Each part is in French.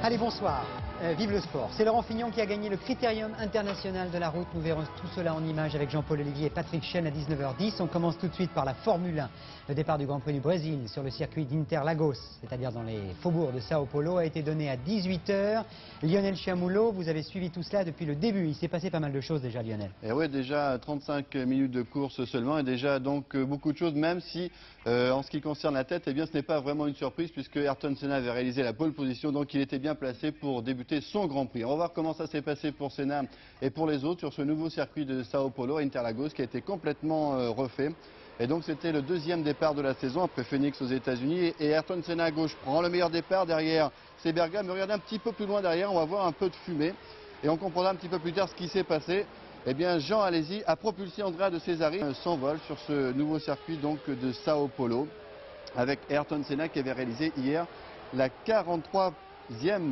Allez, bonsoir. Vive le sport. C'est Laurent Fignon qui a gagné le Critérium international de la route. Nous verrons tout cela en images avec Jean-Paul Olivier et Patrick Chen à 19h10. On commence tout de suite par la Formule 1. Le départ du Grand Prix du Brésil sur le circuit d'Interlagos, c'est-à-dire dans les faubourgs de Sao Paulo, a été donné à 18h. Lionel Chiamulo, vous avez suivi tout cela depuis le début. Il s'est passé pas mal de choses déjà, Lionel. Et oui, déjà 35 minutes de course seulement et déjà donc beaucoup de choses, même si en ce qui concerne la tête, eh bien, ce n'est pas vraiment une surprise puisque Ayrton Senna avait réalisé la pole position, donc il était bien placé pour débuter son Grand Prix. On va voir comment ça s'est passé pour Senna et pour les autres sur ce nouveau circuit de Sao Paulo, Interlagos, qui a été complètement refait. Et donc c'était le deuxième départ de la saison après Phoenix aux États-Unis et Ayrton Senna à gauche prend le meilleur départ. Derrière c'est Berga, mais regardez un petit peu plus loin derrière, on va voir un peu de fumée et on comprendra un petit peu plus tard ce qui s'est passé. Eh bien, Jean Alesi a propulsé Andrea de Cesari s'envole sur ce nouveau circuit donc de Sao Paulo avec Ayrton Senna qui avait réalisé hier la 43e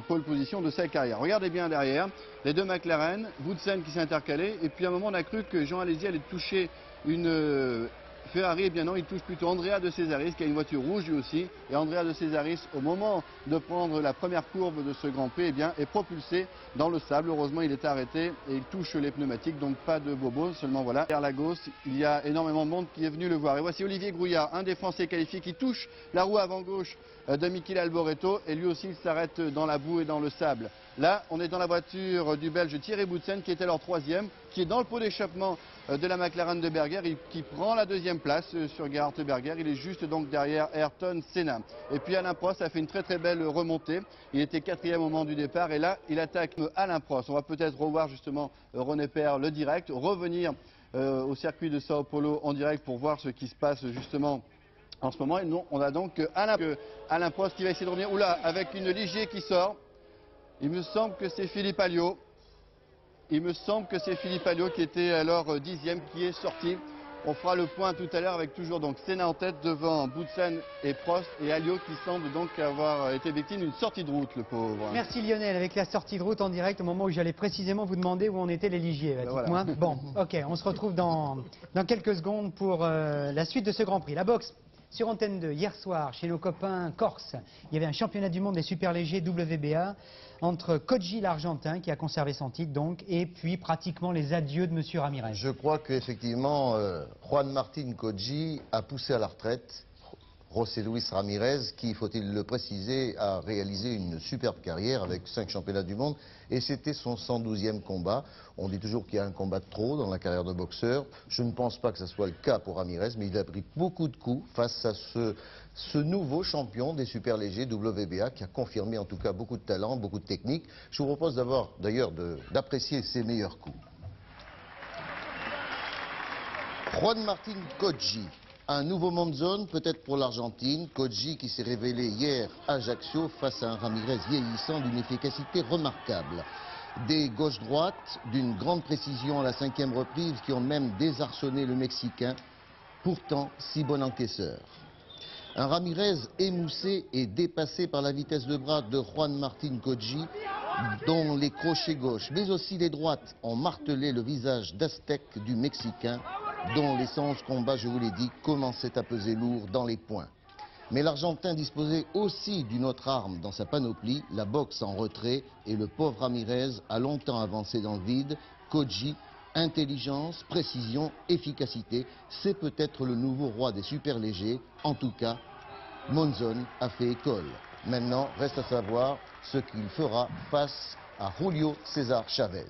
pole position de sa carrière. Regardez bien derrière, les deux McLaren, Woodsen qui s'est intercalé et puis à un moment on a cru que Jean Alesi allait toucher une Ferrari, eh bien non, il touche plutôt Andrea de Cesaris qui a une voiture rouge lui aussi. Et Andrea de Cesaris, au moment de prendre la première courbe de ce Grand Prix, eh bien, est propulsé dans le sable. Heureusement, il est arrêté et il touche les pneumatiques, donc pas de bobo, seulement voilà. Vers Lagos, il y a énormément de monde qui est venu le voir. Et voici Olivier Grouillard, un des Français qualifiés, qui touche la roue avant gauche de Michele Alboreto et lui aussi il s'arrête dans la boue et dans le sable. Là, on est dans la voiture du Belge Thierry Boutsen qui était leur troisième, qui est dans le pot d'échappement de la McLaren de Berger, qui prend la deuxième place sur Gerhard Berger. Il est juste donc derrière Ayrton Senna. Et puis Alain Prost a fait une très très belle remontée. Il était quatrième au moment du départ et là il attaque Alain Prost. On va peut-être revoir justement René Père le direct, revenir au circuit de Sao Paulo en direct pour voir ce qui se passe justement en ce moment. Et non, on a donc Alain Prost qui va essayer de revenir. Oula, avec une Ligier qui sort. Il me semble que c'est Philippe Alliot. Il me semble que c'est Philippe Alliot qui était alors dixième qui est sorti. On fera le point tout à l'heure avec toujours donc Senna en tête devant Boutsen et Prost et Alliot qui semble donc avoir été victime d'une sortie de route, le pauvre. Merci Lionel, avec la sortie de route en direct au moment où j'allais précisément vous demander où en étaient les Ligiers. Dites-moi. Voilà. Bon, ok, on se retrouve dans quelques secondes pour la suite de ce Grand Prix. La boxe. Sur Antenne 2, hier soir, chez nos copains corses, il y avait un championnat du monde des superlégers WBA entre Koji l'Argentin, qui a conservé son titre donc, et puis pratiquement les adieux de Monsieur Ramirez. Je crois qu'effectivement, Juan Martín Koji a poussé à la retraite José Luis Ramirez, qui, faut-il le préciser, a réalisé une superbe carrière avec 5 championnats du monde, et c'était son 112e combat. On dit toujours qu'il y a un combat de trop dans la carrière de boxeur. Je ne pense pas que ce soit le cas pour Ramirez, mais il a pris beaucoup de coups face à ce nouveau champion des superlégers WBA, qui a confirmé en tout cas beaucoup de talent, beaucoup de technique. Je vous propose d'ailleurs d'apprécier ses meilleurs coups. Juan Martín Koji. Un nouveau Monzón, peut-être pour l'Argentine. Koji qui s'est révélé hier à Ajaccio face à un Ramirez vieillissant d'une efficacité remarquable. Des gauches-droites d'une grande précision à la 5e reprise qui ont même désarçonné le Mexicain, pourtant si bon encaisseur. Un Ramirez émoussé et dépassé par la vitesse de bras de Juan Martín Koji, dont les crochets gauches, mais aussi les droites, ont martelé le visage d'Aztèque du Mexicain, dont les 111 combats, je vous l'ai dit, commençaient à peser lourd dans les poings. Mais l'Argentin disposait aussi d'une autre arme dans sa panoplie, la boxe en retrait, et le pauvre Ramirez a longtemps avancé dans le vide. Koji, intelligence, précision, efficacité, c'est peut-être le nouveau roi des superlégers. En tout cas, Monzón a fait école. Maintenant, reste à savoir ce qu'il fera face à Julio César Chavez.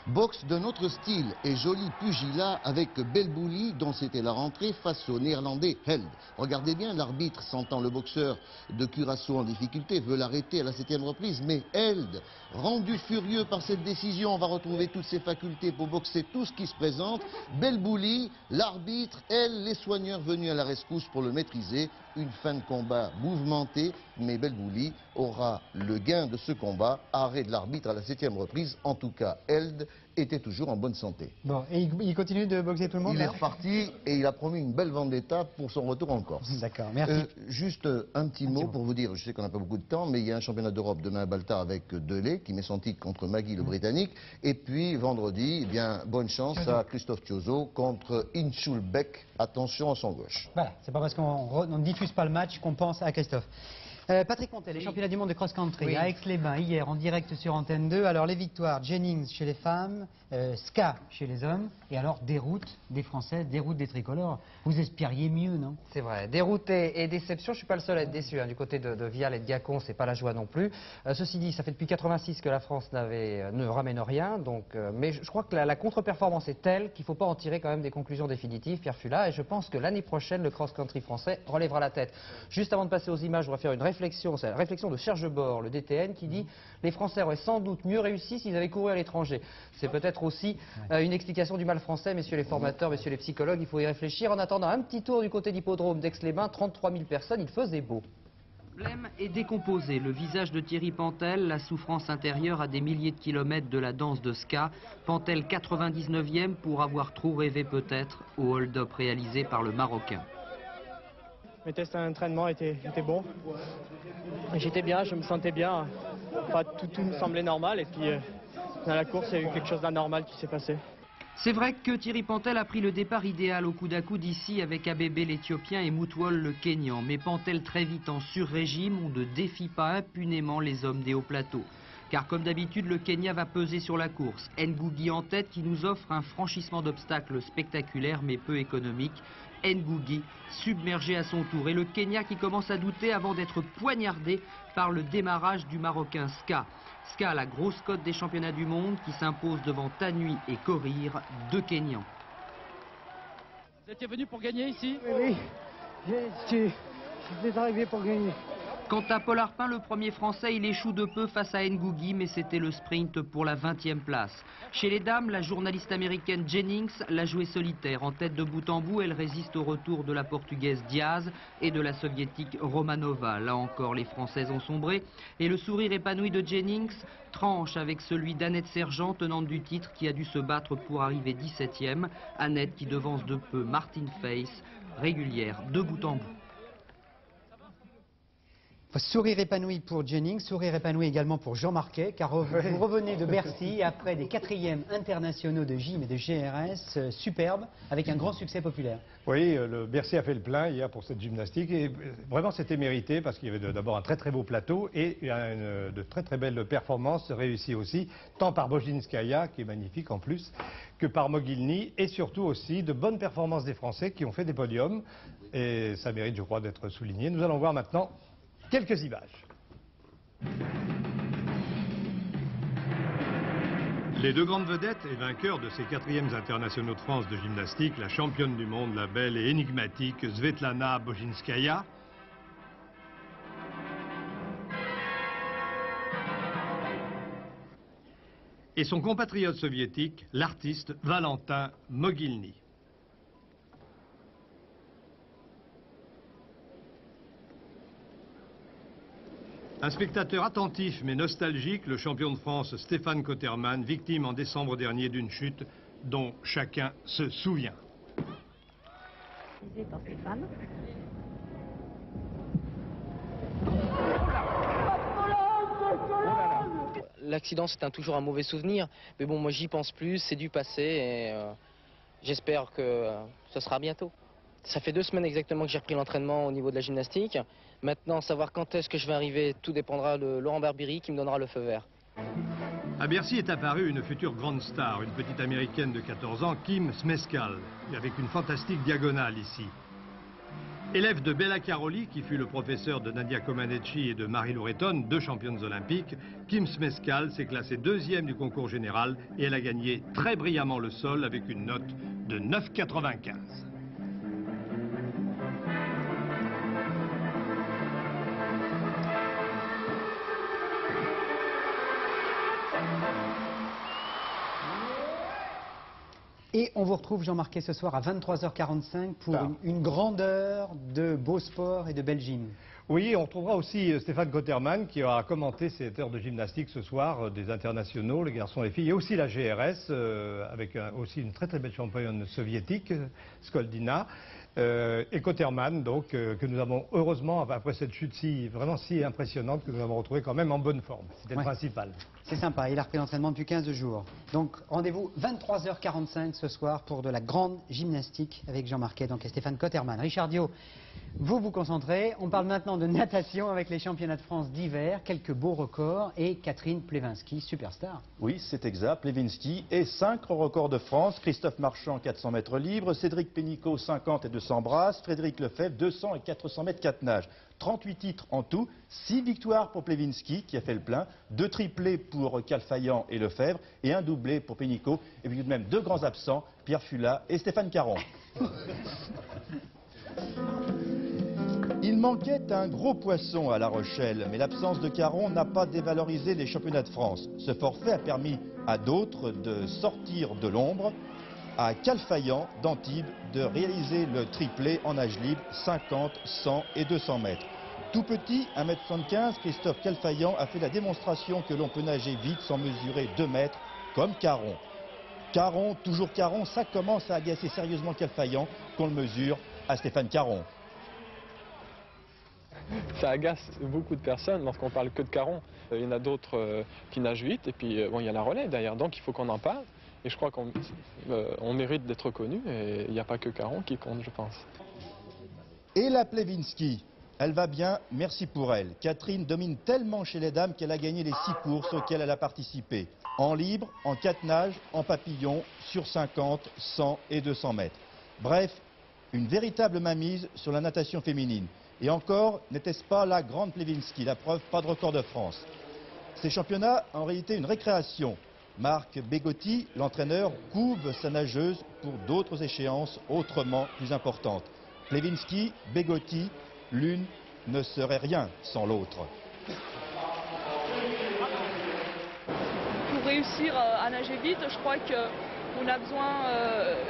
Boxe d'un autre style et joli pugilat avec Belbouli, dont c'était la rentrée face au néerlandais Held. Regardez bien, l'arbitre, sentant le boxeur de Curaçao en difficulté, veut l'arrêter à la 7e reprise, mais Held, rendu furieux par cette décision, va retrouver toutes ses facultés pour boxer tout ce qui se présente. Belbouli, l'arbitre, elle, les soigneurs venus à la rescousse pour le maîtriser. Une fin de combat mouvementée, mais Belbouli aura le gain de ce combat. Arrêt de l'arbitre à la 7e reprise. En tout cas, Held était toujours en bonne santé. Bon, et il continue de boxer tout le monde? Il est reparti et il a promis une belle vendetta pour son retour en Corse. D'accord, merci. Juste un petit mot pour vous dire, je sais qu'on n'a pas beaucoup de temps, mais il y a un championnat d'Europe demain à Baltar avec Delay qui met son titre contre Magui le Britannique. Et puis vendredi, eh bien, bonne chance à Christophe Thiozo contre Inchulbeck. Attention à son gauche. Voilà, c'est pas parce qu'on ne diffuse pas le match qu'on pense à Christophe. Patrick Montel, les championnats du monde de cross-country à Aix-les-Bains hier en direct sur Antenne 2. Alors les victoires, Jennings chez les femmes, Ska chez les hommes, et alors déroute des Français, déroute des tricolores. Vous espériez mieux, non? C'est vrai, déroute et déception, je suis pas le seul à être déçu. Hein. Du côté de Vial et de Gacon, c'est pas la joie non plus. Ceci dit, ça fait depuis 86 que la France ne ramène rien, donc, mais je crois que la contre-performance est telle qu'il ne faut pas en tirer quand même des conclusions définitives, Pierre Fula, et je pense que l'année prochaine, le cross-country français relèvera la tête. Juste avant de passer aux images, je voudrais faire une réflexion, c'est la réflexion de Serge Bord, le DTN, qui dit les Français auraient sans doute mieux réussi s'ils avaient couru à l'étranger. C'est peut-être aussi une explication du mal français, messieurs les formateurs, messieurs les psychologues, il faut y réfléchir. En attendant, un petit tour du côté d'hippodrome d'Aix-les-Bains, 33 000 personnes, il faisait beau. Le problème est décomposé, le visage de Thierry Pantel, la souffrance intérieure à des milliers de kilomètres de la danse de Ska. Pantel 99e pour avoir trop rêvé peut-être au hold-up réalisé par le Marocain. Mes tests d'entraînement étaient bons. J'étais bien, je me sentais bien. Enfin, tout me semblait normal et puis dans la course, il y a eu quelque chose d'anormal qui s'est passé. C'est vrai que Thierry Pantel a pris le départ idéal au coude à coude ici avec Abebe l'Éthiopien et Moutwol le Kényan. Mais Pantel très vite en sur-régime, on ne défie pas impunément les hommes des hauts plateaux. Car comme d'habitude, le Kenya va peser sur la course. Ngugi en tête qui nous offre un franchissement d'obstacles spectaculaire mais peu économique. Ngugi submergé à son tour et le Kenya qui commence à douter avant d'être poignardé par le démarrage du Marocain Ska. Ska, la grosse cote des championnats du monde qui s'impose devant Tanui et Korir, deux Kenyans. Vous étiez venu pour gagner ici? Oui, je suis arrivé pour gagner. Quant à Paul Arpin, le premier français, il échoue de peu face à Ngugi, mais c'était le sprint pour la 20e place. Chez les dames, la journaliste américaine Jennings l'a joué solitaire. En tête de bout en bout, elle résiste au retour de la portugaise Diaz et de la soviétique Romanova. Là encore, les Françaises ont sombré. Et le sourire épanoui de Jennings tranche avec celui d'Annette Sergent, tenante du titre, qui a dû se battre pour arriver 17e. Annette qui devance de peu Martine Face, régulière de bout en bout. Sourire épanoui pour Jennings, sourire épanoui également pour Jean Marquet, car vous revenez de Bercy après des 4e internationaux de gym et de GRS superbes, avec un grand succès populaire. Oui, le Bercy a fait le plein hier pour cette gymnastique, et vraiment c'était mérité, parce qu'il y avait d'abord un très très beau plateau, et de très très belles performances réussies aussi, tant par Bojinskaya, qui est magnifique en plus, que par Mogilny, et surtout aussi de bonnes performances des Français qui ont fait des podiums, et ça mérite je crois d'être souligné. Nous allons voir maintenant quelques images. Les deux grandes vedettes et vainqueurs de ces 4e internationaux de France de gymnastique, la championne du monde, la belle et énigmatique Svetlana Bojinskaya, et son compatriote soviétique, l'artiste Valentin Mogilny. Un spectateur attentif mais nostalgique, le champion de France Stéphane Cotterman, victime en décembre dernier d'une chute dont chacun se souvient. Par Stéphane. L'accident c'est toujours un mauvais souvenir, mais bon moi j'y pense plus, c'est du passé et j'espère que ce sera bientôt. Ça fait 2 semaines exactement que j'ai repris l'entraînement au niveau de la gymnastique. Maintenant, savoir quand est-ce que je vais arriver, tout dépendra de Laurent Barbieri qui me donnera le feu vert. À Bercy est apparue une future grande star, une petite américaine de 14 ans, Kim Smeskal, avec une fantastique diagonale ici. Élève de Bella Caroli, qui fut le professeur de Nadia Comaneci et de Marie Laureton, 2 championnes olympiques, Kim Smeskal s'est classée 2e du concours général et elle a gagné très brillamment le sol avec une note de 9,95. Et on vous retrouve, Jean Marquet, ce soir à 23h45 pour une grande heure de beau sport et de belle gym. Oui, on retrouvera aussi Stéphane Cotterman qui aura commenté cette heure de gymnastique ce soir, des internationaux, les garçons et les filles, et aussi la GRS, avec aussi une très très belle championne soviétique, Skoldina. Et Cotterman, donc, que nous avons heureusement, après cette chute vraiment si impressionnante, que nous avons retrouvé quand même en bonne forme. C'était le principal. C'est sympa, il a repris l'entraînement depuis 15 jours. Donc rendez-vous 23h45 ce soir pour de la grande gymnastique avec Jean Marquet, donc et Stéphane Cotterman. Richard Dio, Vous vous concentrez. On parle maintenant de natation avec les championnats de France d'hiver. Quelques beaux records et Catherine Plevinski, superstar. Oui, c'est exact. Plevinski et 5 records de France. Christophe Marchand, 400 mètres libres. Cédric Pénicaud, 50 et 200 brasses. Frédéric Lefebvre, 200 et 400 mètres 4 nages. 38 titres en tout. 6 victoires pour Plevinski qui a fait le plein. 2 triplés pour Calfaillant et Lefebvre. Et un doublé pour Pénicaud. Et puis tout de même 2 grands absents, Pierre Fula et Stéphane Caron. Il manquait un gros poisson à La Rochelle, mais l'absence de Caron n'a pas dévalorisé les championnats de France. Ce forfait a permis à d'autres de sortir de l'ombre, à Calfaillant d'Antibes de réaliser le triplé en nage libre 50, 100 et 200 mètres. Tout petit, 1m75, Christophe Calfaillant a fait la démonstration que l'on peut nager vite sans mesurer 2 mètres, comme Caron. Caron, toujours Caron, ça commence à agacer sérieusement Calfaillant, qu'on le mesure à Stéphane Caron. Ça agace beaucoup de personnes lorsqu'on parle que de Caron. Il y en a d'autres qui nagent vite et puis bon, il y a la relais derrière, donc il faut qu'on en parle. Et je crois qu'on mérite d'être connu et il n'y a pas que Caron qui compte, je pense. Et la Plevinski, elle va bien, merci pour elle. Catherine domine tellement chez les dames qu'elle a gagné les 6 courses auxquelles elle a participé. En libre, en 4 nages, en papillon, sur 50, 100 et 200 mètres. Bref, une véritable mainmise sur la natation féminine. Et encore, n'était-ce pas la grande Plevinski, la preuve, pas de record de France. Ces championnats, en réalité, une récréation. Marc Bégotti, l'entraîneur, couve sa nageuse pour d'autres échéances autrement plus importantes. Plevinski, Bégotti, l'une ne serait rien sans l'autre. Pour réussir à nager vite, je crois que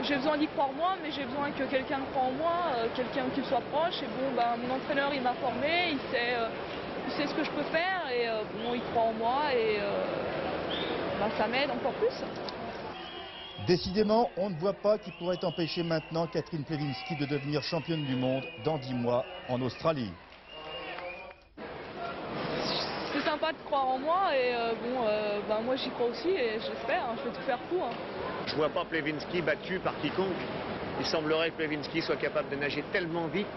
j'ai besoin d'y croire moi, mais j'ai besoin que quelqu'un croie en moi, quelqu'un qui soit proche. Et bon, mon entraîneur, il m'a formé, il sait ce que je peux faire, et bon, il croit en moi, et ça m'aide encore plus. Décidément, on ne voit pas qui pourrait empêcher maintenant Catherine Plevinski de devenir championne du monde dans 10 mois en Australie. C'est sympa de croire en moi, et moi j'y crois aussi, et j'espère, je vais tout faire pour. Je ne vois pas Plevinski battu par quiconque. Il semblerait que Plevinski soit capable de nager tellement vite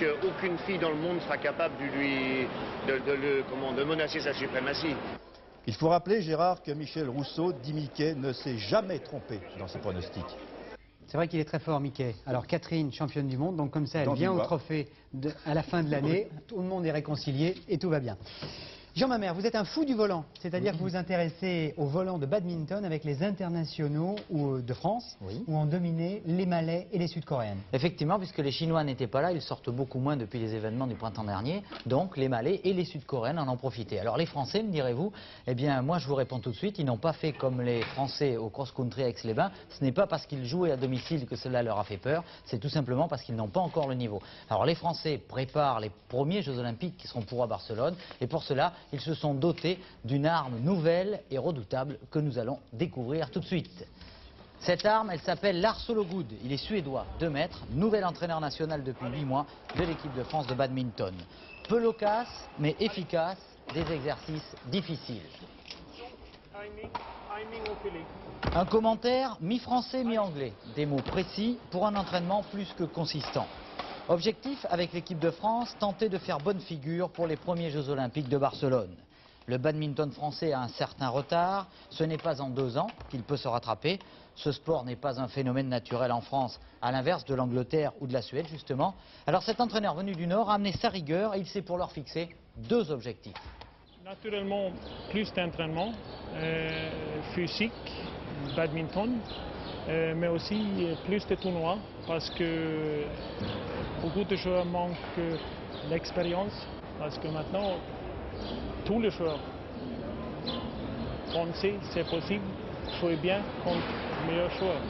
qu'aucune fille dans le monde sera capable de menacer sa suprématie. Il faut rappeler, Gérard, que Michel Rousseau, dit Mickey, ne s'est jamais trompé dans ses pronostics. C'est vrai qu'il est très fort, Mickey. Alors Catherine, championne du monde, donc comme ça, elle vient au trophée à la fin de l'année. Tout le monde est réconcilié et tout va bien. Jean Mamère, vous êtes un fou du volant, c'est-à-dire que vous vous intéressez au volant de badminton avec les internationaux de France, où ont dominé les Malais et les Sud-Coréennes. Effectivement, puisque les Chinois n'étaient pas là, ils sortent beaucoup moins depuis les événements du printemps dernier, donc les Malais et les Sud-Coréennes en ont profité. Alors les Français, me direz-vous, eh bien moi je vous réponds tout de suite, ils n'ont pas fait comme les Français au cross-country à Aix-les-Bains, ce n'est pas parce qu'ils jouaient à domicile que cela leur a fait peur, c'est tout simplement parce qu'ils n'ont pas encore le niveau. Alors les Français préparent les premiers Jeux Olympiques qui seront pour à Barcelone, et pour cela, ils se sont dotés d'une arme nouvelle et redoutable que nous allons découvrir tout de suite. Cette arme, elle s'appelle Lars Sologud. Il est suédois, 2 mètres, nouvel entraîneur national depuis 8 mois de l'équipe de France de badminton. Peu loquace, mais efficace, des exercices difficiles. Un commentaire mi-français, mi-anglais. Des mots précis pour un entraînement plus que consistant. Objectif avec l'équipe de France, tenter de faire bonne figure pour les premiers Jeux Olympiques de Barcelone. Le badminton français a un certain retard, ce n'est pas en 2 ans qu'il peut se rattraper. Ce sport n'est pas un phénomène naturel en France, à l'inverse de l'Angleterre ou de la Suède justement. Alors cet entraîneur venu du Nord a amené sa rigueur et il s'est pour leur fixer 2 objectifs. Naturellement, plus d'entraînement, physique, badminton, mais aussi plus de tournois parce que beaucoup de joueurs manquent l'expérience parce que maintenant tous les joueurs français, c'est possible, jouer bien contre les meilleurs joueurs.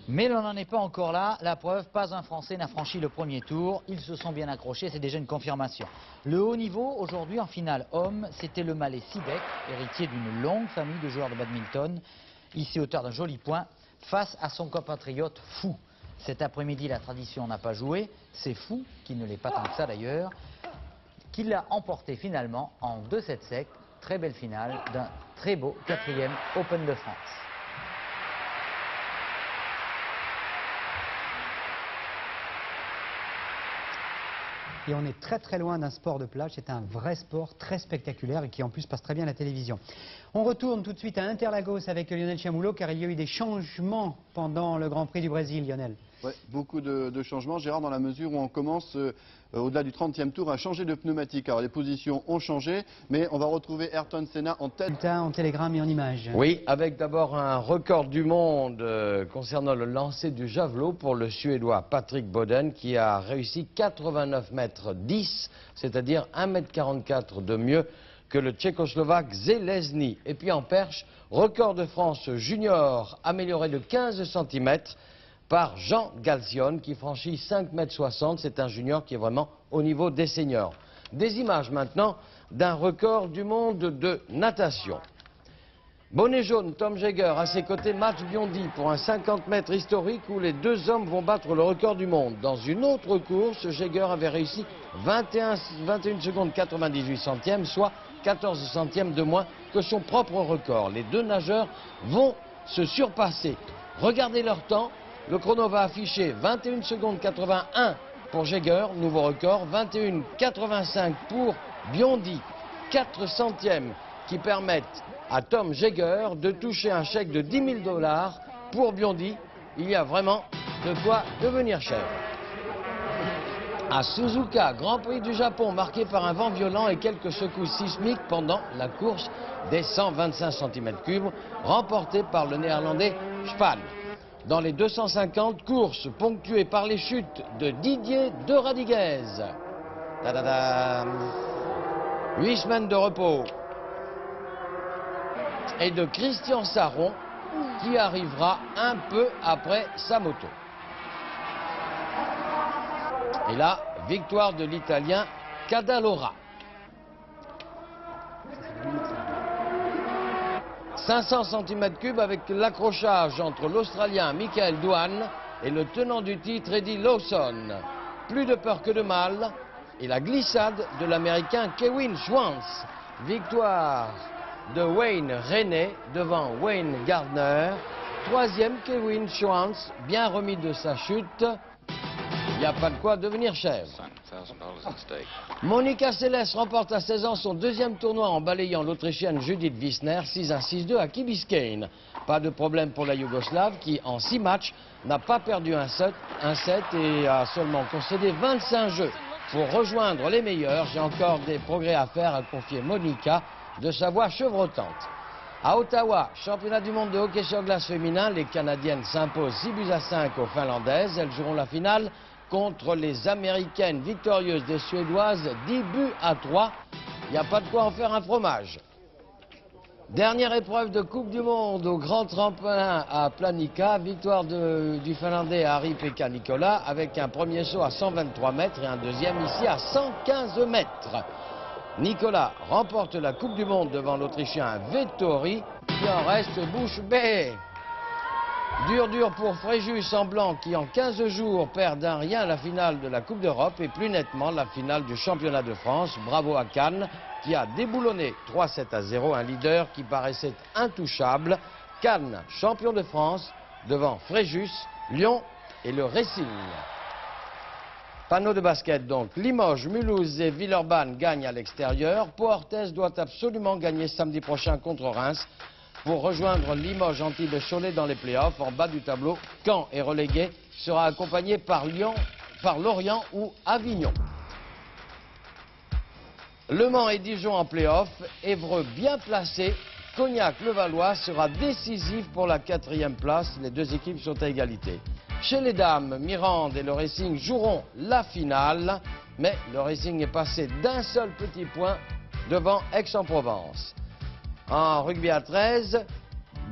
Mais l'on n'en est pas encore là, la preuve, pas un Français n'a franchi le premier tour, ils se sont bien accrochés, c'est déjà une confirmation. Le haut niveau, aujourd'hui en finale homme, c'était le Malais Sibek, héritier d'une longue famille de joueurs de badminton, ici auteur d'un joli point, face à son compatriote Fou. Cet après-midi, la tradition n'a pas joué, c'est Fou, qui ne l'est pas tant que ça d'ailleurs, qui l'a emporté finalement en 2-7 secs, très belle finale d'un très beau 4e Open de France. Et on est très très loin d'un sport de plage. C'est un vrai sport très spectaculaire et qui en plus passe très bien à la télévision. On retourne tout de suite à Interlagos avec Lionel Chamoulo car il y a eu des changements pendant le Grand Prix du Brésil, Lionel. Ouais, beaucoup de changements, Gérard, dans la mesure où on commence, au-delà du 30e tour, à changer de pneumatique. Alors les positions ont changé, mais on va retrouver Ayrton Senna en tête. En télégramme et en images. Oui, avec d'abord un record du monde concernant le lancer du javelot pour le Suédois Patrick Boden qui a réussi 89 mètres 10, c'est-à-dire 1,44 m de mieux que le Tchécoslovaque Zelezny. Et puis en perche, record de France junior amélioré de 15 cm par Jean Galzione qui franchit 5,60 m. C'est un junior qui est vraiment au niveau des seniors. Des images maintenant d'un record du monde de natation. Bonnet jaune, Tom Jaeger, à ses côtés, Mats Biondi pour un 50 mètres historique où les deux hommes vont battre le record du monde. Dans une autre course, Jaeger avait réussi 21 secondes 98 centièmes, soit 14 centièmes de moins que son propre record. Les deux nageurs vont se surpasser. Regardez leur temps. Le chrono va afficher 21 secondes 81 pour Jaeger, nouveau record, 21,85 pour Biondi, 4 centièmes qui permettent à Tom Jaeger de toucher un chèque de 10 000 $. Pour Biondi, il y a vraiment de quoi devenir cher. À Suzuka, Grand Prix du Japon, marqué par un vent violent et quelques secousses sismiques pendant la course des 125 cm3, remportée par le néerlandais Spahn. Dans les 250 courses ponctuées par les chutes de Didier de Radiguez. 8 semaines de repos. Et de Christian Sarron qui arrivera un peu après sa moto. Et là, victoire de l'Italien Cadalora. 500 cm3 avec l'accrochage entre l'Australien Michael Doohan et le tenant du titre Eddie Lawson. Plus de peur que de mal. Et la glissade de l'Américain Kevin Schwantz. Victoire de Wayne Rainey devant Wayne Gardner. Troisième, Kevin Schwantz, bien remis de sa chute. Il n'y a pas de quoi devenir chef. Monica Seles remporte à 16 ans son deuxième tournoi en balayant l'Autrichienne Judith Wissner 6-1, 6-2 à Key Biscayne. Pas de problème pour la Yougoslave qui, en 6 matchs, n'a pas perdu un set et a seulement concédé 25 jeux. Pour rejoindre les meilleurs, j'ai encore des progrès à faire, a confié Monica de sa voix chevrotante. À Ottawa, championnat du monde de hockey sur glace féminin, les Canadiennes s'imposent 6-5 aux Finlandaises. Elles joueront la finale contre les Américaines victorieuses des Suédoises 10-3. Il n'y a pas de quoi en faire un fromage. Dernière épreuve de Coupe du Monde au grand tremplin à Planica. Victoire du Finlandais Ari-Pekka Nicola avec un premier saut à 123 mètres et un deuxième ici à 115 mètres. Nicolas remporte la Coupe du Monde devant l'Autrichien Vettori qui en reste bouche bée. Dur pour Fréjus en blanc qui en 15 jours perd d'un rien la finale de la Coupe d'Europe et plus nettement la finale du championnat de France. Bravo à Cannes qui a déboulonné 3-7-0 un leader qui paraissait intouchable. Cannes, champion de France devant Fréjus, Lyon et le Racing. Panneau de basket donc, Limoges, Mulhouse et Villeurbanne gagnent à l'extérieur. Pau Orthez doit absolument gagner samedi prochain contre Reims pour rejoindre Limoges, Antibes et Cholet dans les playoffs. En bas du tableau, Caen est relégué, sera accompagné par Lorient ou Avignon. Le Mans et Dijon en playoff, Évreux bien placé, Cognac-Levallois sera décisif pour la 4e place. Les deux équipes sont à égalité. Chez les dames, Mirande et le Racing joueront la finale, mais le Racing est passé d'un seul petit point devant Aix-en-Provence. En rugby à 13,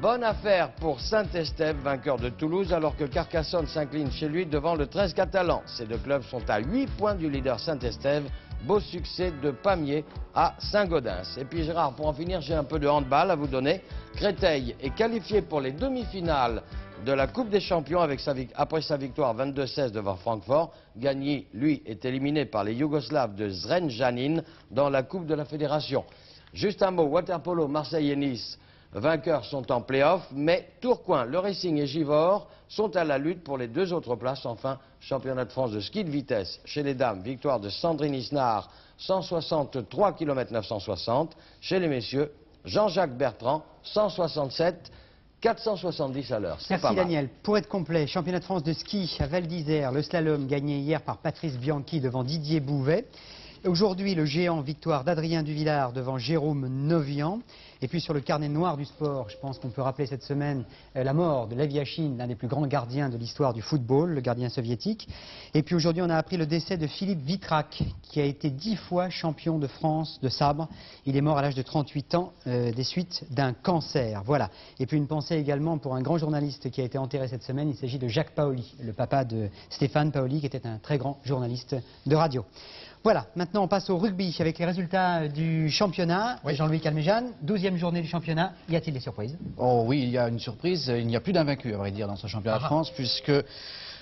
bonne affaire pour Saint-Estève, vainqueur de Toulouse, alors que Carcassonne s'incline chez lui devant le 13 catalan. Ces deux clubs sont à 8 points du leader Saint-Estève. Beau succès de Pamiers à Saint-Gaudens. Et puis Gérard, pour en finir, j'ai un peu de handball à vous donner. Créteil est qualifié pour les demi-finales de la Coupe des Champions après sa victoire 22-16 devant Francfort. Gagny, lui, est éliminé par les Yougoslaves de Zrenjanin dans la Coupe de la Fédération. Juste un mot, waterpolo, Marseille et Nice vainqueurs sont en play-off, mais Tourcoing, le Racing et Givors sont à la lutte pour les 2 autres places. Enfin, championnat de France de ski de vitesse chez les dames, victoire de Sandrine Isnard, 163 km 960. Chez les messieurs, Jean-Jacques Bertrand, 167 470 à l'heure. Merci Daniel. Pour être complet, championnat de France de ski à Val d'Isère, le slalom gagné hier par Patrice Bianchi devant Didier Bouvet. Aujourd'hui, le géant, victoire d'Adrien Duvillard devant Jérôme Novian. Et puis sur le carnet noir du sport, je pense qu'on peut rappeler cette semaine la mort de Lev Yashin, l'un des plus grands gardiens de l'histoire du football, le gardien soviétique. Et puis aujourd'hui, on a appris le décès de Philippe Vitrac, qui a été 10 fois champion de France de sabre. Il est mort à l'âge de 38 ans des suites d'un cancer. Voilà. Et puis une pensée également pour un grand journaliste qui a été enterré cette semaine. Il s'agit de Jacques Paoli, le papa de Stéphane Paoli, qui était un très grand journaliste de radio. Voilà, maintenant on passe au rugby avec les résultats du championnat. Oui. Jean-Louis Calmejane, 12e journée du championnat, y a-t-il des surprises? Oh oui, il y a une surprise, il n'y a plus d'invaincus à vrai dire dans ce championnat de France, puisque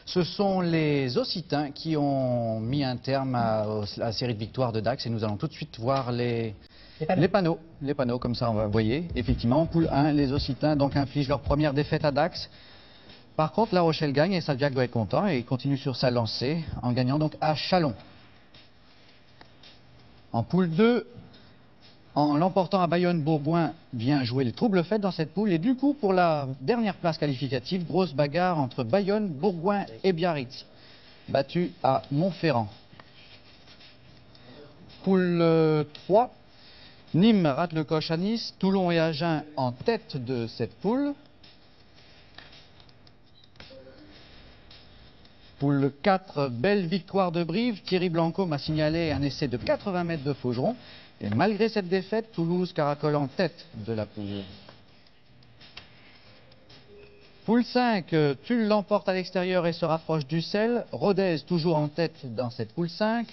ce sont les Occitans qui ont mis un terme à la série de victoires de Dax et nous allons tout de suite voir les panneaux, comme ça on va, vous voyez, effectivement, en poule 1, les Occitans donc infligent leur première défaite à Dax. Par contre, La Rochelle gagne et Salviac doit être content et il continue sur sa lancée en gagnant donc à Châlons. En poule 2, en l'emportant à Bayonne-Bourgoin, vient jouer les troubles faits dans cette poule. Et du coup, pour la dernière place qualificative, grosse bagarre entre Bayonne, Bourgoin et Biarritz, battu à Montferrand. Poule 3, Nîmes rate le coche à Nice, Toulon et Agen en tête de cette poule. Poule 4, belle victoire de Brive. Thierry Blanco m'a signalé un essai de 80 mètres de Faugeron. Et malgré cette défaite, Toulouse caracole en tête de la poule. Poule 5, Tulle l'emporte à l'extérieur et se rapproche d'Ussel. Rodez toujours en tête dans cette poule 5.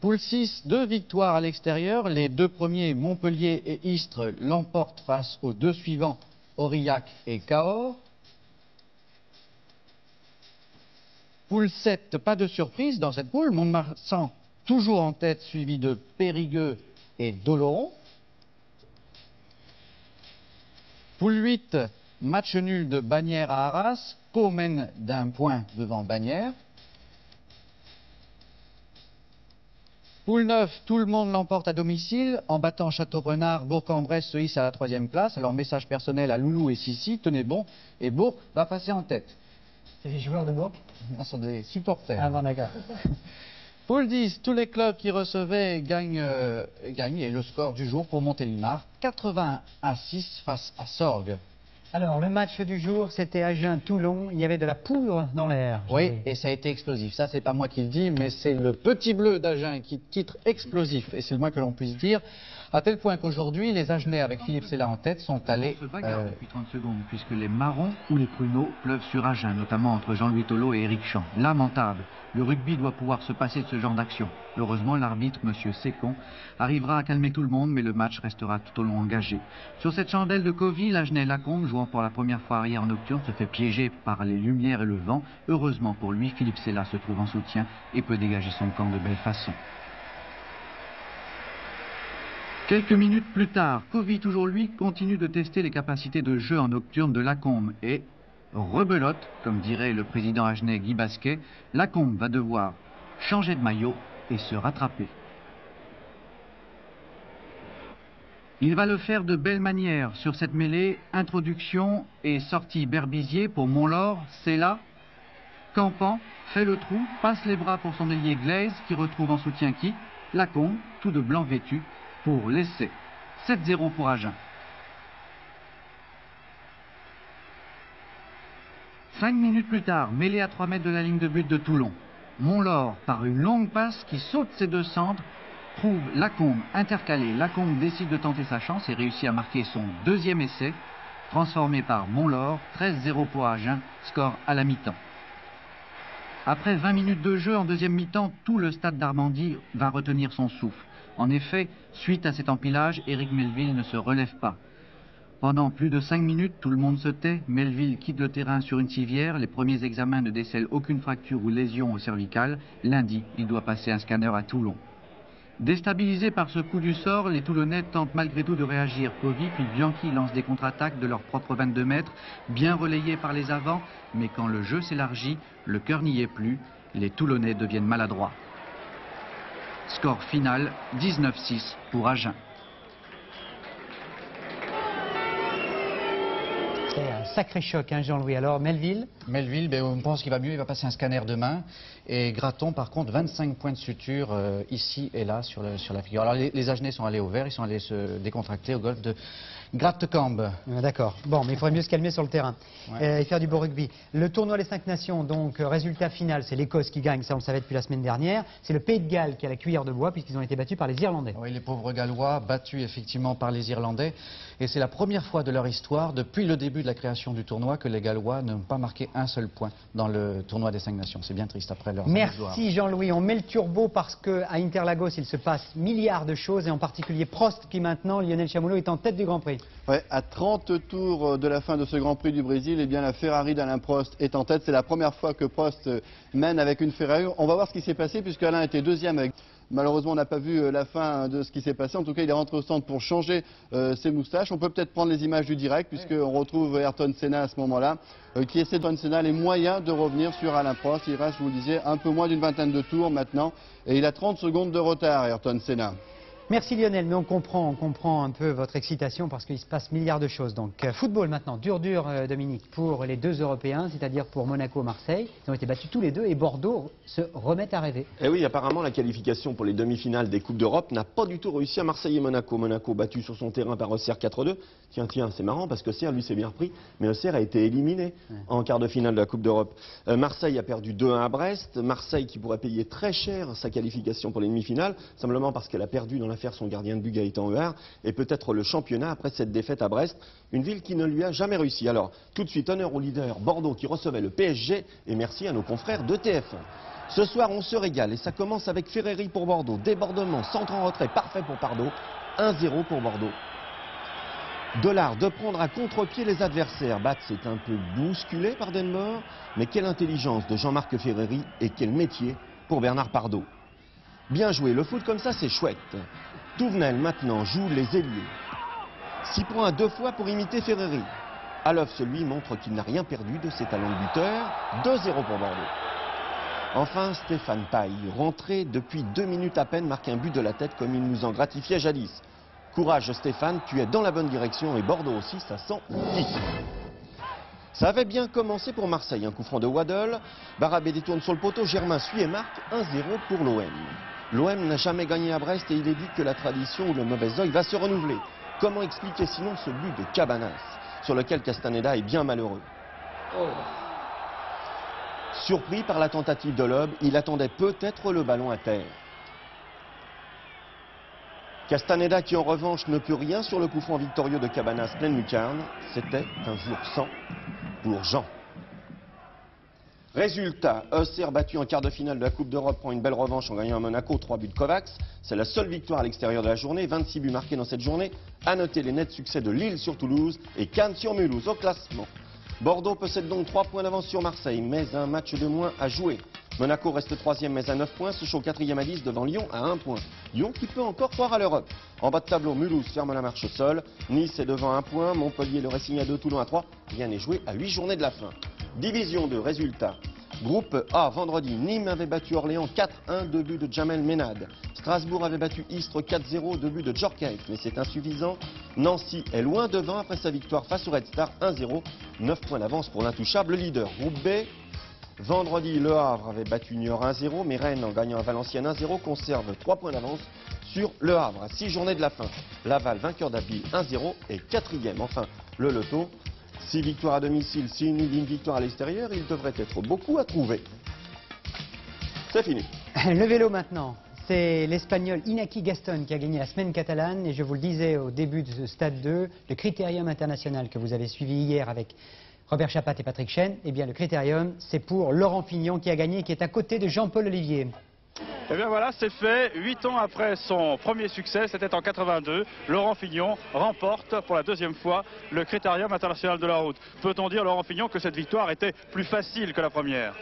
Poule 6, 2 victoires à l'extérieur. Les 2 premiers, Montpellier et Istres, l'emportent face aux 2 suivants, Aurillac et Cahors. Poule 7, pas de surprise dans cette poule. Mont-de-Marsan toujours en tête, suivi de Périgueux et d'Oloron. Poule 8, match nul de Bagnères à Arras. Pau mène d'un point devant Bagnères. Poule 9, tout le monde l'emporte à domicile. En battant Châteaurenard, Bourg-en-Bresse se hisse à la 3e place. Alors message personnel à Loulou et Sissi, tenez bon. Et Bourg va passer en tête. C'est les joueurs de Bourg? Ce sont des supporters. Ah bon, d'accord. Poule 10, tous les clubs qui recevaient gagnent et le score du jour pour Montélimar, 81-6 face à Sorgues. Alors, le match du jour, c'était Agen-Toulon. Il y avait de la poudre dans l'air. Oui, et ça a été explosif. Ça, c'est pas moi qui le dis, mais c'est le petit bleu d'Agen qui titre explosif. Et c'est le moins que l'on puisse dire. À tel point qu'aujourd'hui, les Agenais, avec Philippe Sella en tête, sont allés... On se bagarre depuis 30 secondes, puisque les marrons ou les pruneaux pleuvent sur Agen, notamment entre Jean-Louis Tolo et Éric Champ. Lamentable. Le rugby doit pouvoir se passer de ce genre d'action. Heureusement, l'arbitre, M. Sécon, arrivera à calmer tout le monde, mais le match restera tout au long engagé. Sur cette chandelle de Covy, l'Agenais Lacombe, jouant pour la première fois arrière nocturne, se fait piéger par les lumières et le vent. Heureusement pour lui, Philippe Sella se trouve en soutien et peut dégager son camp de belle façon. Quelques minutes plus tard, Covy, toujours lui, continue de tester les capacités de jeu en nocturne de Lacombe et rebelote, comme dirait le président agenais Guy Basquet, Lacombe va devoir changer de maillot et se rattraper. Il va le faire de belle manière sur cette mêlée, introduction et sortie Berbizier pour Montlore, Sella, Campan, fait le trou, passe les bras pour son ailier Glaise qui retrouve en soutien qui Lacombe, tout de blanc vêtu, pour l'essai. 7-0 pour Agen. 5 minutes plus tard, mêlée à 3 mètres de la ligne de but de Toulon. Montlore, par une longue passe qui saute ses 2 centres, trouve Lacombe intercalé. Lacombe décide de tenter sa chance et réussit à marquer son 2e essai, transformé par Montlore. 13-0 pour Agen, score à la mi-temps. Après 20 minutes de jeu en 2e mi-temps, tout le stade d'Armandie va retenir son souffle. En effet, suite à cet empilage, Éric Melville ne se relève pas. Pendant plus de 5 minutes, tout le monde se tait. Melville quitte le terrain sur une civière. Les premiers examens ne décèlent aucune fracture ou lésion au cervical. Lundi, il doit passer un scanner à Toulon. Déstabilisés par ce coup du sort, les Toulonnais tentent malgré tout de réagir. Poggi puis Bianchi lancent des contre-attaques de leurs propres 22 mètres, bien relayés par les avants. Mais quand le jeu s'élargit, le cœur n'y est plus. Les Toulonnais deviennent maladroits. Score final, 19-6 pour Agen. C'est un sacré choc, hein, Jean-Louis. Alors, Melville? Melville, ben, on pense qu'il va mieux, il va passer un scanner demain. Et Graton, par contre, 25 points de suture ici et là sur la figure. Alors, les Agenais sont allés au vert, ils sont allés se décontracter au golf de Grattecambe. D'accord. Bon, mais il faudrait mieux se calmer sur le terrain et faire du beau rugby. Le tournoi des 5 nations, donc, résultat final, c'est l'Écosse qui gagne, ça on le savait depuis la semaine dernière. C'est le Pays de Galles qui a la cuillère de bois puisqu'ils ont été battus par les Irlandais. Oui, les pauvres Gallois, battus effectivement par les Irlandais. Et c'est la première fois de leur histoire, depuis le début de la création du tournoi, que les Gallois n'ont pas marqué un seul point dans le tournoi des 5 nations. C'est bien triste après leur gloire. Merci Jean-Louis. On met le turbo parce qu'à Interlagos, il se passe milliards de choses et en particulier Prost qui maintenant, Lionel Chamoulot, est en tête du Grand Prix. Ouais, à 30 tours de la fin de ce Grand Prix du Brésil, eh bien, la Ferrari d'Alain Prost est en tête. C'est la première fois que Prost mène avec une Ferrari. On va voir ce qui s'est passé puisque Alain était deuxième avec... Malheureusement, on n'a pas vu la fin de ce qui s'est passé. En tout cas, il est rentré au stand pour changer ses moustaches. On peut peut-être prendre les images du direct, puisqu'on retrouve Ayrton Senna à ce moment-là, qui essaie de donner Senna les moyens de revenir sur Alain Prost. Il reste, je vous le disais, un peu moins d'une vingtaine de tours maintenant. Et il a 30 secondes de retard, Ayrton Senna. Merci Lionel, mais on comprend un peu votre excitation parce qu'il se passe milliards de choses. Donc football maintenant, dur Dominique, pour les deux Européens, c'est-à-dire pour Monaco et Marseille. Ils ont été battus tous les deux et Bordeaux se remettent à rêver. Et oui, apparemment la qualification pour les demi-finales des Coupes d'Europe n'a pas du tout réussi à Marseille et Monaco. Monaco battu sur son terrain par Auxerre 4-2. Tiens, c'est marrant parce que Auxerre lui s'est bien repris, mais Auxerre a été éliminé en quart de finale de la Coupe d'Europe. Marseille a perdu 2-1 à Brest. Marseille qui pourrait payer très cher sa qualification pour les demi-finales, simplement parce qu'elle a perdu dans l'affaire son gardien de but Gaëtan Huard, et peut-être le championnat après cette défaite à Brest, une ville qui ne lui a jamais réussi. Alors, tout de suite, honneur au leader Bordeaux qui recevait le PSG, et merci à nos confrères de TF1. Ce soir, on se régale, et ça commence avec Ferreri pour Bordeaux, débordement, centre en retrait, parfait pour Pardo, 1-0 pour Bordeaux. De l'art de prendre à contre-pied les adversaires. Bat s'est un peu bousculé par Denmore, mais quelle intelligence de Jean-Marc Ferreri et quel métier pour Bernard Pardo. Bien joué, le foot comme ça c'est chouette. Touvenel maintenant joue les ailiers. 6 points 2 fois pour imiter Ferreri. Alof, celui, montre qu'il n'a rien perdu de ses talents de buteur. 2-0 pour Bordeaux. Enfin, Stéphane Paille, rentré depuis 2 minutes à peine, marque un but de la tête comme il nous en gratifiait jadis. Courage Stéphane, tu es dans la bonne direction et Bordeaux aussi, ça sent 10. Ça avait bien commencé pour Marseille, un coup franc de Waddle. Barabé détourne sur le poteau, Germain suit et marque 1-0 pour l'OM. L'OM n'a jamais gagné à Brest et il est dit que la tradition ou le mauvais œil va se renouveler. Comment expliquer sinon ce but de Cabanas, sur lequel Castaneda est bien malheureux? Surpris par la tentative de Loeb, il attendait peut-être le ballon à terre. Castaneda qui en revanche ne peut rien sur le coup franc victorieux de Cabanas pleine lucarne. C'était un jour sans pour Jean. Résultat, Auxerre battu en quart de finale de la Coupe d'Europe prend une belle revanche en gagnant à Monaco, 3 buts de Kovacs. C'est la seule victoire à l'extérieur de la journée, 26 buts marqués dans cette journée. À noter les nets succès de Lille sur Toulouse et Cannes sur Mulhouse au classement. Bordeaux possède donc 3 points d'avance sur Marseille, mais un match de moins à jouer. Monaco reste 3e mais à 9 points, Sochaux 4e à 10 devant Lyon à 1 point. Lyon qui peut encore croire à l'Europe. En bas de tableau, Mulhouse ferme la marche au sol. Nice est devant 1 point, Montpellier le Racing à 2, Toulon à 3. Rien n'est joué à 8 journées de la fin. Division 2, résultats. Groupe A, vendredi, Nîmes avait battu Orléans 4-1, 2 buts de Jamel Ménade. Strasbourg avait battu Istres 4-0, 2 buts de Djorkaeff, mais c'est insuffisant. Nancy est loin devant après sa victoire face au Red Star 1-0, 9 points d'avance pour l'intouchable leader. Groupe B, vendredi, Le Havre avait battu Niort 1-0, mais Rennes, en gagnant à Valenciennes 1-0, conserve 3 points d'avance sur Le Havre à 6 journées de la fin. Laval, vainqueur d'Abbeville 1-0 et 4e. Enfin, le loto. 6 victoires à domicile, 6 nuls, une victoire à l'extérieur, il devrait être beaucoup à trouver. C'est fini. Le vélo maintenant, c'est l'Espagnol Iñaki Gaston qui a gagné la semaine catalane et je vous le disais au début de ce stade 2, le Critérium international que vous avez suivi hier avec Robert Chapat et Patrick Chen, eh bien le Critérium c'est pour Laurent Fignon qui a gagné, qui est à côté de Jean-Paul Olivier. Et bien voilà, c'est fait. 8 ans après son premier succès, c'était en 82, Laurent Fignon remporte pour la deuxième fois le Critérium international de la route. Peut-on dire, Laurent Fignon, que cette victoire était plus facile que la première?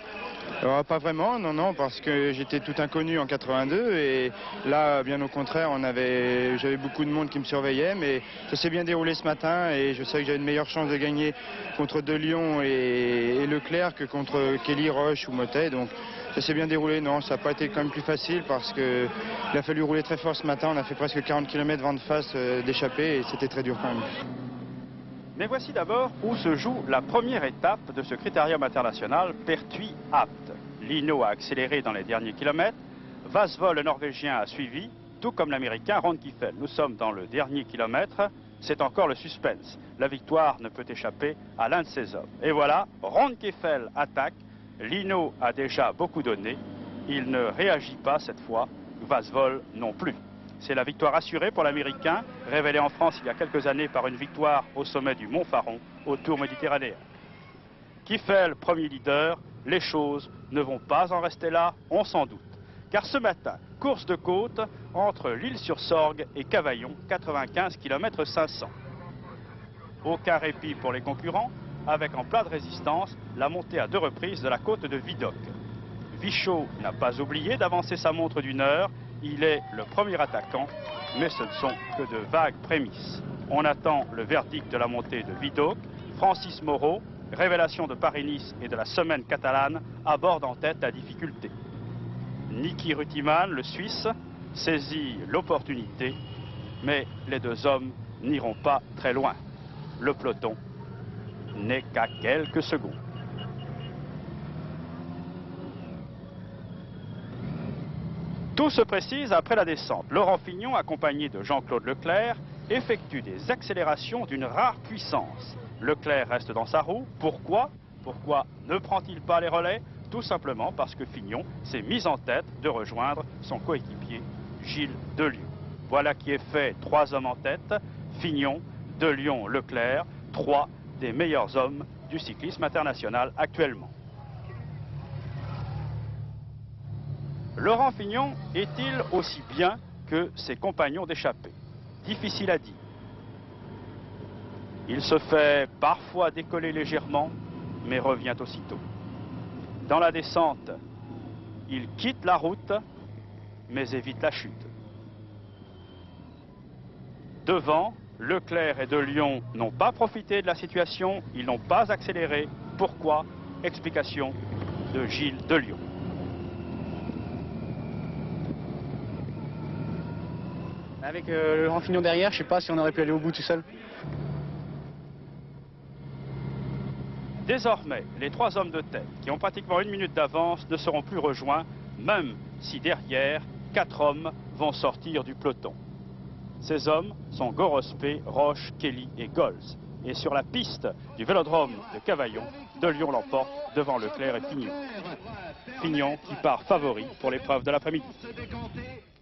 Pas vraiment, non, parce que j'étais tout inconnu en 82 et là, bien au contraire, j'avais beaucoup de monde qui me surveillait, mais ça s'est bien déroulé ce matin et je savais que j'avais une meilleure chance de gagner contre De Lion et Leclerc que contre Kelly, Roche ou Motet, donc ça s'est bien déroulé. Non, ça n'a pas été quand même plus facile parce qu'il a fallu rouler très fort ce matin, on a fait presque 40 km vent de face d'échappée et c'était très dur quand même. Mais voici d'abord où se joue la première étape de ce Critérium international Pertuis-Apt. Lino a accéléré dans les derniers kilomètres, Vasvol, le Norvégien, a suivi, tout comme l'Américain Ron Kiffel. Nous sommes dans le dernier kilomètre, c'est encore le suspense. La victoire ne peut échapper à l'un de ces hommes. Et voilà, Ron Kiffel attaque, Lino a déjà beaucoup donné, il ne réagit pas cette fois, Vasvol non plus. C'est la victoire assurée pour l'Américain, révélée en France il y a quelques années par une victoire au sommet du Mont Faron, au Tour méditerranéen. Kiffel, premier leader, les choses ne vont pas en rester là, on s'en doute. Car ce matin, course de côte entre l'Île-sur-Sorgue et Cavaillon, 95 km 500. Aucun répit pour les concurrents, avec en plat de résistance la montée à 2 reprises de la côte de Vidocq. Vichot n'a pas oublié d'avancer sa montre d'1 heure. Il est le premier attaquant, mais ce ne sont que de vagues prémices. On attend le verdict de la montée de Vidocq. Francis Moreau, révélation de Paris-Nice et de la semaine catalane, aborde en tête la difficulté. Niki Rutiman, le Suisse, saisit l'opportunité, mais les deux hommes n'iront pas très loin. Le peloton n'est qu'à quelques secondes. Tout se précise après la descente. Laurent Fignon, accompagné de Jean-Claude Leclerc, effectue des accélérations d'une rare puissance. Leclerc reste dans sa roue. Pourquoi ne prend-il pas les relais? Tout simplement parce que Fignon s'est mis en tête de rejoindre son coéquipier Gilles De Lion. Voilà qui est fait, 3 hommes en tête, Fignon, De Lion, Leclerc, 3 des meilleurs hommes du cyclisme international actuellement. Laurent Fignon est-il aussi bien que ses compagnons d'échappée? Difficile à dire. Il se fait parfois décoller légèrement, mais revient aussitôt. Dans la descente, il quitte la route, mais évite la chute. Devant, Leclerc et De Lion n'ont pas profité de la situation, ils n'ont pas accéléré. Pourquoi? Explication de Gilles De Lion. Avec Laurent Fignon derrière, je ne sais pas si on aurait pu aller au bout tout seul. Désormais, les 3 hommes de tête, qui ont pratiquement 1 minute d'avance, ne seront plus rejoints, même si derrière, 4 hommes vont sortir du peloton. Ces hommes sont Gorospé, Roche, Kelly et Gols. Et sur la piste du vélodrome de Cavaillon, De Lion l'emporte devant Leclerc et Fignon. Fignon qui part favori pour l'épreuve de l'après-midi.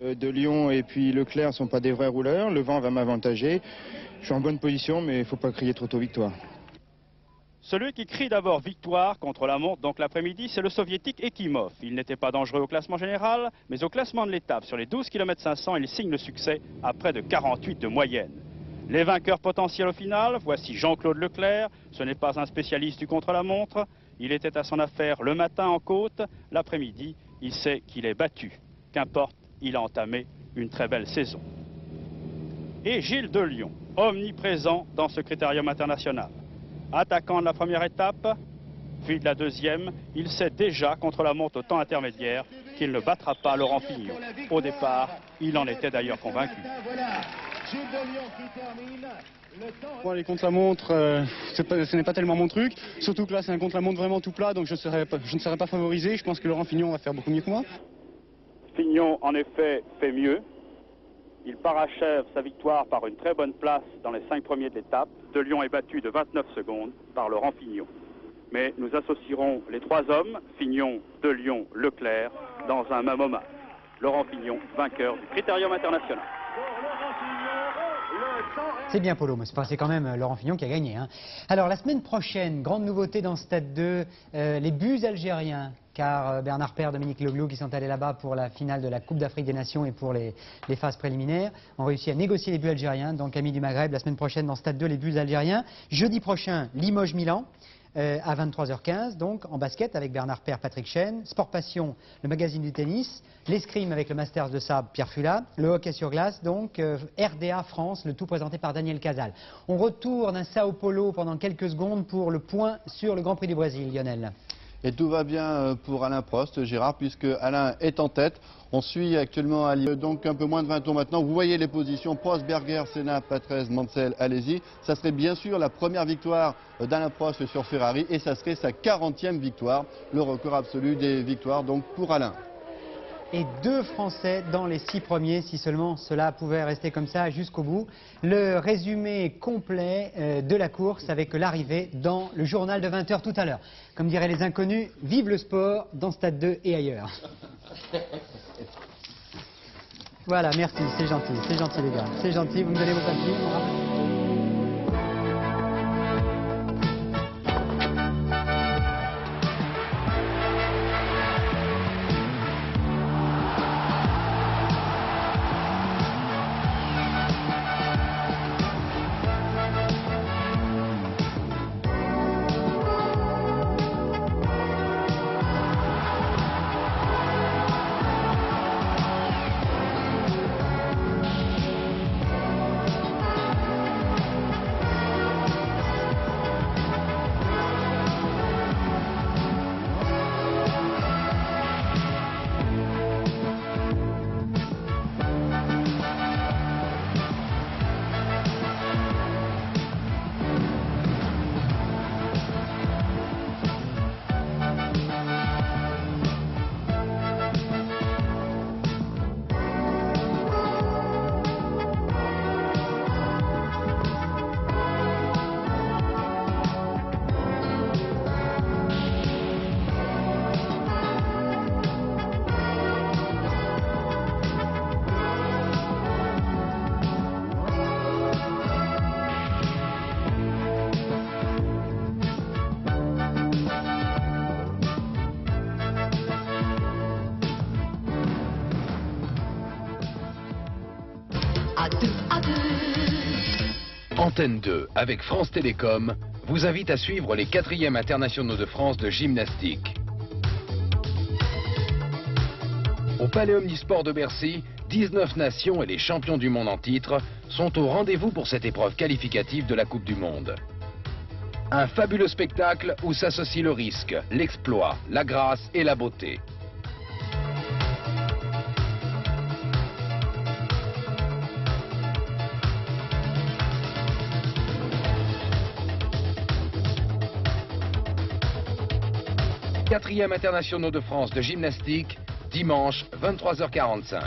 De Lion et puis Leclerc ne sont pas des vrais rouleurs, le vent va m'avantager. Je suis en bonne position, mais il ne faut pas crier trop tôt victoire. Celui qui crie d'abord victoire contre la montre, donc l'après-midi, c'est le soviétique Ekimov. Il n'était pas dangereux au classement général, mais au classement de l'étape, sur les 12 km 500, il signe le succès à près de 48 de moyenne. Les vainqueurs potentiels au final, voici Jean-Claude Leclerc. Ce n'est pas un spécialiste du contre-la-montre. Il était à son affaire le matin en côte. L'après-midi, il sait qu'il est battu. Qu'importe, il a entamé une très belle saison. Et Gilles De Lion, omniprésent dans ce critérium international. Attaquant de la première étape, puis de la deuxième, il sait déjà contre la montre au temps intermédiaire qu'il ne battra pas Laurent Fignon. Au départ, il en était d'ailleurs convaincu. Bon, les contre-la-montre, ce n'est pas tellement mon truc. Surtout que là, c'est un contre-la-montre vraiment tout plat, donc je ne serai pas favorisé. Je pense que Laurent Fignon va faire beaucoup mieux que moi. Fignon, en effet, fait mieux. Il parachève sa victoire par une très bonne place dans les 5 premiers de l'étape. De Lion est battu de 29 secondes par Laurent Fignon. Mais nous associerons les 3 hommes, Fignon, De Lion, Leclerc, dans un même hommage. Laurent Fignon, vainqueur du Critérium international. Pour Laurent Fignon, le C'est bien Polo, mais c'est quand même Laurent Fignon qui a gagné. Hein. Alors la semaine prochaine, grande nouveauté dans Stade 2, les buts algériens. Car Bernard Père, Dominique Leglou, qui sont allés là-bas pour la finale de la Coupe d'Afrique des Nations et pour les phases préliminaires, ont réussi à négocier les buts algériens. Donc Amis du Maghreb, la semaine prochaine dans Stade 2, les buts algériens. Jeudi prochain, Limoges-Milan. À 23h15, donc en basket avec Bernard Père, Patrick Chêne, Sport Passion, le magazine du tennis, l'escrime avec le Masters de Sable, Pierre Fula, le hockey sur glace, donc RDA France, le tout présenté par Daniel Casal. On retourne à Sao Paulo pendant quelques secondes pour le point sur le Grand Prix du Brésil, Lionel. Et tout va bien pour Alain Prost, Gérard, puisque Alain est en tête. On suit actuellement à donc un peu moins de 20 tours maintenant. Vous voyez les positions, Prost, Berger, Senna, Patrese, Mansell, allez-y. Ça serait bien sûr la première victoire d'Alain Prost sur Ferrari et ça serait sa 40e victoire, le record absolu des victoires donc pour Alain. Et 2 Français dans les 6 premiers, si seulement cela pouvait rester comme ça jusqu'au bout. Le résumé complet de la course avec l'arrivée dans le journal de 20h tout à l'heure. Comme diraient les inconnus, vive le sport dans Stade 2 et ailleurs. Voilà, merci, c'est gentil les gars. C'est gentil, vous me donnez vos papiers. Antenne 2, avec France Télécom, vous invite à suivre les 4e internationaux de France de gymnastique. Au Palais Omnisport de Bercy, 19 nations et les champions du monde en titre sont au rendez-vous pour cette épreuve qualificative de la Coupe du Monde. Un fabuleux spectacle où s'associent le risque, l'exploit, la grâce et la beauté. Quatrième internationaux de France de gymnastique, dimanche 23h45.